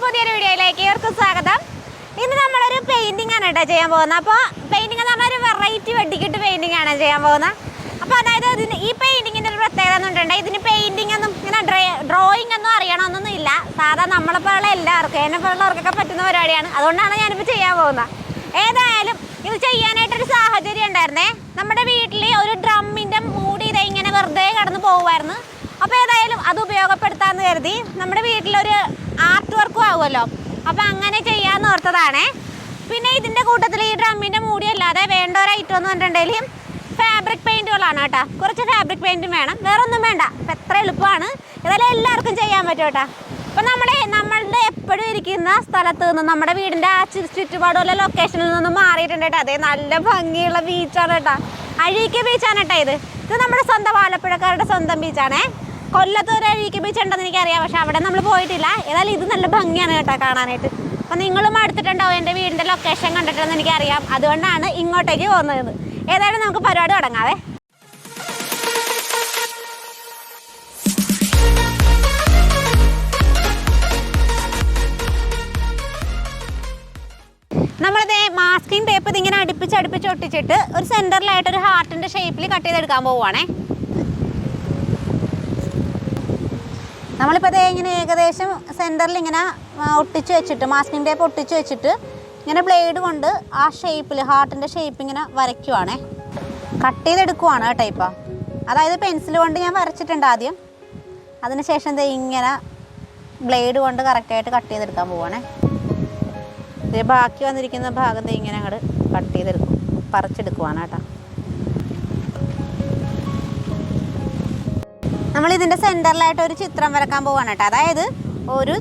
പുതിയൊരു വീഡിയോയിലേക്ക് ഏവർക്കും സ്വാഗതം. ഇന്ന് നമ്മളൊരു പെയിന്റിംഗ് ആണ് കേട്ടോ ചെയ്യാൻ പോകുന്നത്. അപ്പോൾ പെയിന്റിംഗ് എന്ന് പറഞ്ഞാൽ ഒരു വെറൈറ്റി വെട്ടിക്കിട്ട് പെയിന്റിംഗ് ആണ് ചെയ്യാൻ പോകുന്നത്. അപ്പോൾ അതായത് ഈ പെയിന്റിങ്ങിൻ്റെ ഒരു പ്രത്യേകത എന്നുണ്ടെങ്കിൽ ഇതിന് പെയിന്റിംഗ് ഒന്നും ഇങ്ങനെ ഡ്രോയിങ് ഒന്നും അറിയണമെന്നൊന്നും ഇല്ല. സാധാരണ നമ്മളെപ്പോലുള്ള എല്ലാവർക്കും എന്നെപ്പോലുള്ളവർക്കൊക്കെ പറ്റുന്ന പരിപാടിയാണ്. അതുകൊണ്ടാണ് ഞാനിപ്പോൾ ചെയ്യാൻ പോകുന്നത്. ഏതായാലും ഇത് ചെയ്യാനായിട്ടൊരു സാഹചര്യം ഉണ്ടായിരുന്നേ. നമ്മുടെ വീട്ടിൽ ഒരു ഡ്രമ്മിൻ്റെ മൂടി ഇതേ ഇങ്ങനെ വെറുതെ കടന്ന് പോകുമായിരുന്നു. അപ്പോൾ ഏതായാലും അത് ഉപയോഗപ്പെടുത്താമെന്ന് കരുതി നമ്മുടെ വീട്ടിലൊരു ആർട്ട് വർക്കും ആകുമല്ലോ. അപ്പോൾ അങ്ങനെ ചെയ്യാമെന്ന് ഓർത്തതാണേ. പിന്നെ ഇതിൻ്റെ കൂട്ടത്തിൽ ഈ ഡ്രമ്മിൻ്റെ മൂടി അല്ലാതെ വേണ്ട ഒരു ഐറ്റം എന്ന് പറഞ്ഞിട്ടുണ്ടെങ്കിൽ ഫാബ്രിക് പെയിൻറ്റുകളാണ് കേട്ടോ. കുറച്ച് ഫാബ്രിക് പെയിൻറ്റും വേണം, വേറെ ഒന്നും വേണ്ട. അപ്പം എത്ര എളുപ്പമാണ്, ഇതെല്ലാം എല്ലാവർക്കും ചെയ്യാൻ പറ്റും കേട്ടോ. അപ്പം നമ്മളുടെ എപ്പോഴും ഇരിക്കുന്ന സ്ഥലത്ത് നിന്ന് നമ്മുടെ വീടിൻ്റെ ആ ചുറ്റുപാടുള്ള ലൊക്കേഷനിൽ നിന്നും മാറിയിട്ടുണ്ട് കേട്ടോ. അതേ നല്ല ഭംഗിയുള്ള ബീച്ചാണ് കേട്ടോ. അഴീക്ക് ബീച്ചാണ് കേട്ടോ. ഇത് നമ്മുടെ സ്വന്തം ആലപ്പുഴക്കാരുടെ സ്വന്തം ബീച്ചാണേ. കൊല്ലത്ത് ഒരു അഴീക്ക് ബീച്ച് ഉണ്ടെന്ന് എനിക്കറിയാം, പക്ഷെ അവിടെ നമ്മൾ പോയിട്ടില്ല. ഏതായാലും ഇത് നല്ല ഭംഗിയാണ് കേട്ടോ കാണാനായിട്ട്. അപ്പം നിങ്ങളും അടുത്തിട്ടുണ്ടാവും എൻ്റെ വീടിൻ്റെ ലൊക്കേഷൻ കണ്ടിട്ടുണ്ടെന്ന് എനിക്കറിയാം. അതുകൊണ്ടാണ് ഇങ്ങോട്ടേക്ക് പോകുന്നത്. ഏതായാലും നമുക്ക് പരിപാടി തുടങ്ങാവേ. നമ്മളിതേ മാസ്കിങ് ടേപ്പ് ഇതിങ്ങനെ അടുപ്പിച്ച് ഒട്ടിച്ചിട്ട് ഒരു സെൻറ്ററിലായിട്ടൊരു ഹാർട്ടിൻ്റെ ഷേപ്പിൽ കട്ട് ചെയ്തെടുക്കാൻ പോവുകയാണേ. നമ്മളിപ്പോൾ അതേ ഇങ്ങനെ ഏകദേശം സെൻറ്ററിൽ ഇങ്ങനെ ഒട്ടിച്ച് വെച്ചിട്ട് മാസ്കിങ് ടേപ്പ് ഒട്ടിച്ച് വെച്ചിട്ട് ഇങ്ങനെ ബ്ലേഡ് കൊണ്ട് ആ ഷേപ്പിൽ ഹാർട്ടിൻ്റെ ഷേപ്പ് ഇങ്ങനെ വരയ്ക്കുവാണേ. കട്ട് ചെയ്തെടുക്കുവാണ് കേട്ടോ. ഇപ്പോൾ അതായത് പെൻസിൽ കൊണ്ട് ഞാൻ വരച്ചിട്ടുണ്ട് ആദ്യം. അതിനുശേഷം ദേ ഇങ്ങനെ ബ്ലേഡ് കൊണ്ട് കറക്റ്റായിട്ട് കട്ട് ചെയ്തെടുക്കാൻ പോവുകയാണേ. ബാക്കി വന്നിരിക്കുന്ന ഭാഗത്ത് ഇങ്ങനെ അങ്ങോട്ട് കട്ട് ചെയ്തെടുക്കും, പറിച്ചെടുക്കുവാണ് കേട്ടോ. നമ്മളിതിൻ്റെ സെൻറ്ററിലായിട്ട് ഒരു ചിത്രം വരക്കാൻ പോവാണ് കേട്ടോ. അതായത് ഒരു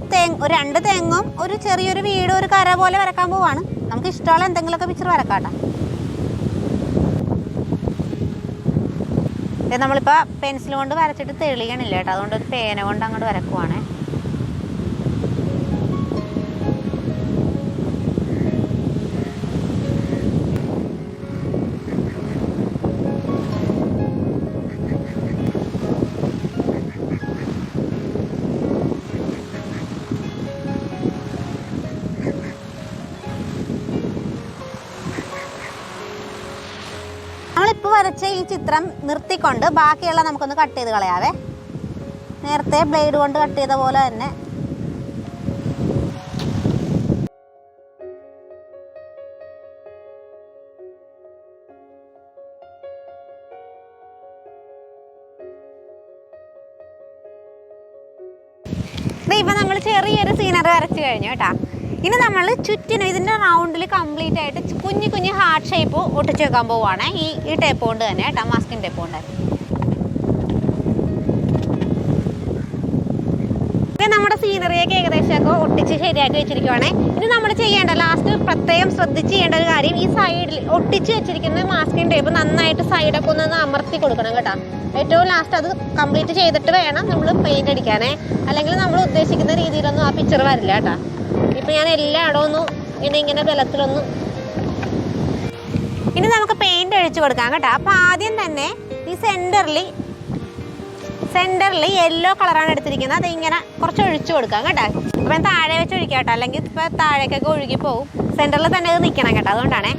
രണ്ട് തെങ്ങും ഒരു ചെറിയൊരു വീടും ഒരു കര പോലെ വരക്കാൻ പോവാണ്. നമുക്ക് ഇഷ്ടമുള്ള എന്തെങ്കിലുമൊക്കെ പിക്ചർ വരക്കാം കേട്ടോ. നമ്മളിപ്പോൾ പെൻസിൽ കൊണ്ട് വരച്ചിട്ട് തെളിയണില്ല കേട്ടോ. അതുകൊണ്ട് ഒരു പേന കൊണ്ട് അങ്ങോട്ട് വരക്കുവാണേ. നമ്മളിപ്പോൾ വരച്ച ഈ ചിത്രം നിർത്തിക്കൊണ്ട് ബാക്കിയുള്ള നമുക്കൊന്ന് കട്ട് ചെയ്ത് കളയാവേ. നേരത്തെ ബ്ലേഡ് കൊണ്ട് കട്ട് ചെയ്ത പോലെ തന്നെ ഇപ്പം നമ്മൾ ചെറിയൊരു സീനറി വരച്ച് കഴിഞ്ഞു കേട്ടോ. ഇനി നമ്മൾ ചുറ്റിനും ഇതിൻ്റെ റൗണ്ടിൽ കംപ്ലീറ്റ് ആയിട്ട് കുഞ്ഞു കുഞ്ഞു ഹാർട്ട് ഷേപ്പ് ഒട്ടിച്ച് വെക്കാൻ പോവുകയാണ് ഈ ടേപ്പ് കൊണ്ട് തന്നെ കേട്ടോ, മാസ്കിൻ ടേപ്പ് കൊണ്ട് തന്നെ. നമ്മുടെ സീനറിയൊക്കെ ഏകദേശമൊക്കെ ഒട്ടിച്ച് ശരിയാക്കി വെച്ചിരിക്കുവാണേ. ഇനി നമ്മൾ ചെയ്യേണ്ട ലാസ്റ്റ് പ്രത്യേകം ശ്രദ്ധിച്ച് ചെയ്യേണ്ട ഒരു കാര്യം, ഈ സൈഡിൽ ഒട്ടിച്ച് വെച്ചിരിക്കുന്ന മാസ്കിൻ ടേപ്പ് നന്നായിട്ട് സൈഡൊക്കെ ഒന്ന് അമർത്തി കൊടുക്കണം കേട്ടോ. ഏറ്റവും ലാസ്റ്റ് അത് കംപ്ലീറ്റ് ചെയ്തിട്ട് വേണം നമ്മൾ പെയിൻ്റ് അടിക്കാനേ. അല്ലെങ്കിൽ നമ്മൾ ഉദ്ദേശിക്കുന്ന രീതിയിലൊന്നും ആ പിക്ചർ വരില്ല കേട്ടോ. ഇപ്പം ഞാൻ എല്ലായിടവും ഒന്നും ഇങ്ങനെ ബലത്തിലൊന്നും. ഇനി നമുക്ക് പെയിൻറ് ഒഴിച്ചു കൊടുക്കാം കേട്ടോ. അപ്പം ആദ്യം തന്നെ ഈ സെൻറ്ററിൽ യെല്ലോ കളറാണ് എടുത്തിരിക്കുന്നത്. അത് ഇങ്ങനെ കുറച്ച് ഒഴിച്ചു കൊടുക്കാം കേട്ടോ. അപ്പം താഴെ വെച്ച് ഒഴിക്കാം കേട്ടോ, അല്ലെങ്കിൽ ഇപ്പം താഴേക്കൊക്കെ ഒഴുകി പോകും. സെൻറ്ററിൽ തന്നെ അത് നിൽക്കണം കേട്ടോ, അതുകൊണ്ടാണേ.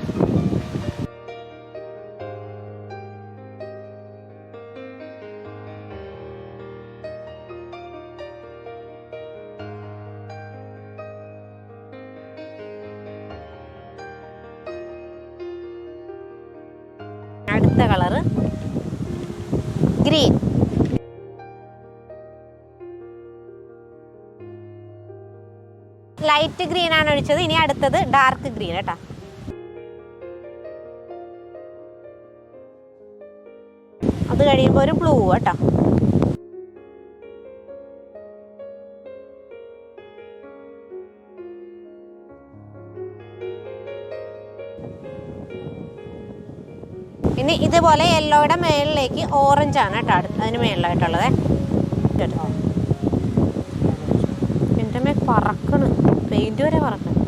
അടുത്ത കളറ് ഗ്രീൻ. ലൈറ്റ് ഗ്രീൻ ആണ് ഒഴിച്ചത്. ഇനി അടുത്തത് ഡാർക്ക് ഗ്രീൻ കേട്ടോ. അത് കഴിയുമ്പോൾ ഒരു ബ്ലൂ കേട്ടോ. ഇനി ഇതുപോലെ യെല്ലോയുടെ മേളിലേക്ക് ഓറഞ്ച് ആണ് കേട്ടോ അതിന് മേളിലായിട്ടുള്ളത്. എൻ്റെ മേൽ പറക്കണ്, പെയിന്റ് വരെ പറക്കണം.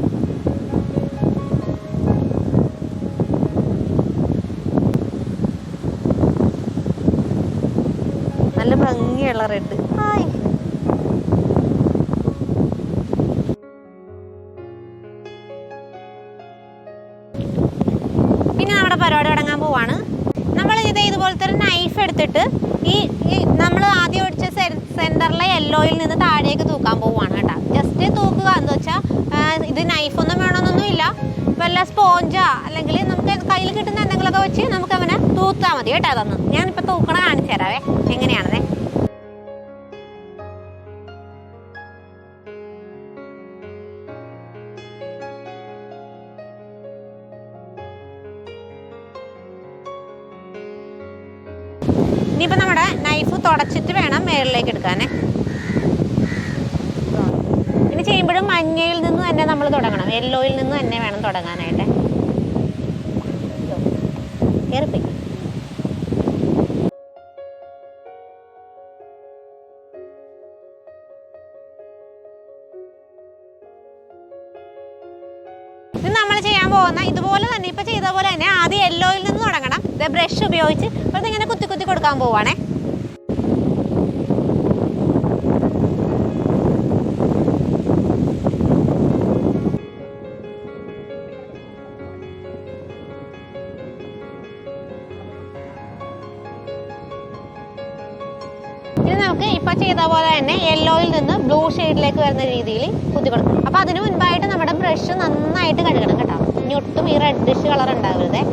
നല്ല ഭംഗിയുള്ള റെഡ്. ഹായ് തുടങ്ങാൻ പോവാണ്. നമ്മൾ ഇതുപോലത്തെ ഒരു നൈഫ് എടുത്തിട്ട് ഈ നമ്മൾ ആദ്യം ഒഴിച്ച സെൻറ്ററിലെ യെല്ലോയിൽ നിന്ന് താഴേക്ക് തൂക്കാൻ പോവുകയാണ് കേട്ടോ. ജസ്റ്റ് തൂക്കുക എന്ന് വെച്ചാൽ ഇത് നൈഫൊന്നും വേണമെന്നൊന്നും ഇല്ല. വല്ല സ്പോഞ്ചാ അല്ലെങ്കിൽ നമുക്ക് കയ്യിൽ കിട്ടുന്ന എന്തെങ്കിലുമൊക്കെ വെച്ച് നമുക്ക് അവനെ തൂത്താൽ മതി കേട്ടോ. അതൊന്ന് ഞാനിപ്പോൾ തൂക്കണ കാണിച്ചു തരാവേ എങ്ങനെയാണതേ. ഇനിയിപ്പോൾ നമ്മുടെ നൈഫ് തുടച്ചിട്ട് വേണം മേളിലേക്ക് എടുക്കാനേ. ഇനി ചെയ്യുമ്പോഴും മഞ്ഞയിൽ നിന്ന് തന്നെ നമ്മൾ തുടങ്ങണം, യെല്ലോയിൽ നിന്ന് തന്നെ വേണം തുടങ്ങാനായിട്ട്. കയറിപ്പോയി. ഇത് നമ്മൾ ചെയ്യാൻ പോകുന്ന ഇതുപോലെ തന്നെ ഇപ്പം ചെയ്ത പോലെ തന്നെ ആദ്യം യെല്ലോയിൽ നിന്ന് തുടങ്ങണം. ഇത് ബ്രഷ് ഉപയോഗിച്ച് അതിങ്ങനെ കുത്തി കുത്തി കൊടുക്കാൻ പോവാണേ. ഇനി നമുക്ക് ഇപ്പം ചെയ്ത പോലെ തന്നെ യെല്ലോയിൽ നിന്ന് ബ്ലൂ ഷെയ്ഡിലേക്ക് വരുന്ന രീതിയിൽ കുത്തി കൊടുക്കണം. അപ്പോൾ അതിന് മുൻപായിട്ട് നമ്മുടെ ബ്രഷ് നന്നായിട്ട് കഴുകണം കേട്ടോ. ഇനി ഒട്ടും ഈ റെഡിഷ് കളർ ഉണ്ടാവരുതേ.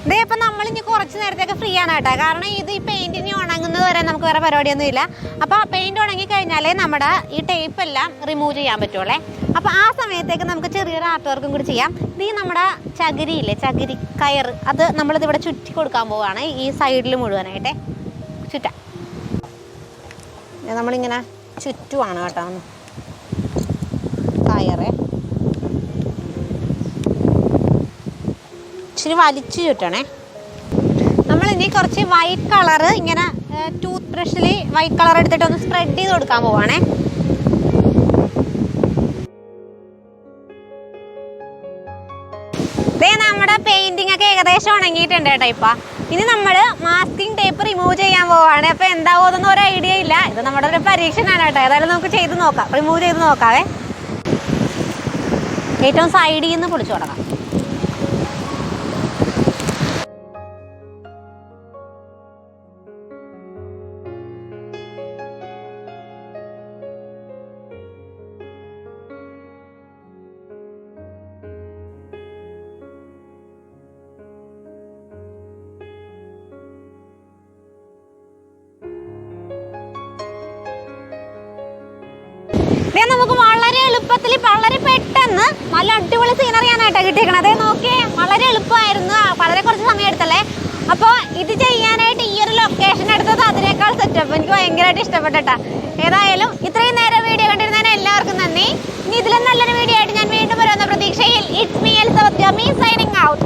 ഇതേ ഇപ്പം നമ്മളിനി കുറച്ച് നേരത്തേക്ക് ഫ്രീ ആണ് കേട്ടോ. കാരണം ഇത് ഈ പെയിൻറ്റിന് ഉണങ്ങുന്നത് വരെ നമുക്ക് വേറെ പരിപാടിയൊന്നും ഇല്ല. അപ്പോൾ പെയിൻറ്റ് ഉണങ്ങി കഴിഞ്ഞാലേ നമ്മുടെ ഈ ടേപ്പ് എല്ലാം റിമൂവ് ചെയ്യാൻ പറ്റുള്ളേ. അപ്പോൾ ആ സമയത്തേക്ക് നമുക്ക് ചെറിയൊരു ആർട്ട് വർക്കും കൂടി ചെയ്യാം. ഇത് ഈ നമ്മുടെ ചകിരിയില്ലേ, ചകിരി കയർ, അത് നമ്മളിതിവിടെ ചുറ്റി കൊടുക്കാൻ പോവുകയാണ്. ഈ സൈഡിൽ മുഴുവനായിട്ടേ ചുറ്റാം. നമ്മളിങ്ങനെ ചുറ്റുവാണ് കേട്ടോ കയറേ. ഇച്ചിരി വലിച്ചു ചുറ്റണേ. നമ്മളിനി കുറച്ച് വൈറ്റ് കളറ് ഇങ്ങനെ ടൂത്ത് ബ്രഷിൽ വൈറ്റ് കളർ എടുത്തിട്ട് ഒന്ന് സ്പ്രെഡ് ചെയ്ത് കൊടുക്കാൻ പോവാണേ. ഇതേ നമ്മുടെ പെയിന്റിംഗ് ഒക്കെ ഏകദേശം ഉണങ്ങിയിട്ടുണ്ട് കേട്ടോ. ഇപ്പം ഇനി നമ്മൾ മാസ്കിംഗ് ടേപ്പ് റിമൂവ് ചെയ്യാൻ പോവാണ്. അപ്പോൾ എന്താവുമെന്നൊന്നും ഒരു ഐഡിയ ഇല്ല. ഇത് നമ്മുടെ ഒരു പരീക്ഷണമാണ് കേട്ടോ. ഏതായാലും നമുക്ക് ചെയ്ത് നോക്കാം, റിമൂവ് ചെയ്ത് നോക്കാവേ. ഏറ്റവും സൈഡിൽ നിന്ന് പൊളിച്ചു തുടങ്ങാം. നമുക്ക് വളരെ എളുപ്പത്തിൽ വളരെ പെട്ടെന്ന് നല്ല അടിപൊളി സീനറിയാണ് കേട്ടോ കിട്ടിയേക്കണത്. നോക്കിയേ, വളരെ എളുപ്പമായിരുന്നു, വളരെ കുറച്ച് സമയം എടുത്തല്ലേ. അപ്പോൾ ഇത് ചെയ്യാനായിട്ട് ഈ ഒരു ലൊക്കേഷൻ എടുത്തത് അതിനേക്കാൾ സെറ്റപ്പ് എനിക്ക് ഭയങ്കരമായിട്ട് ഇഷ്ടപ്പെട്ടോ. ഏതായാലും ഇത്രയും നേരം വീഡിയോ കണ്ടിരുന്നതിന് എല്ലാവർക്കും നന്ദി. ഇനി ഇതിലും നല്ലൊരു വീഡിയോ ആയിട്ട് ഞാൻ വീണ്ടും വരുന്ന പ്രതീക്ഷയിൽ it's me Elsa signing out.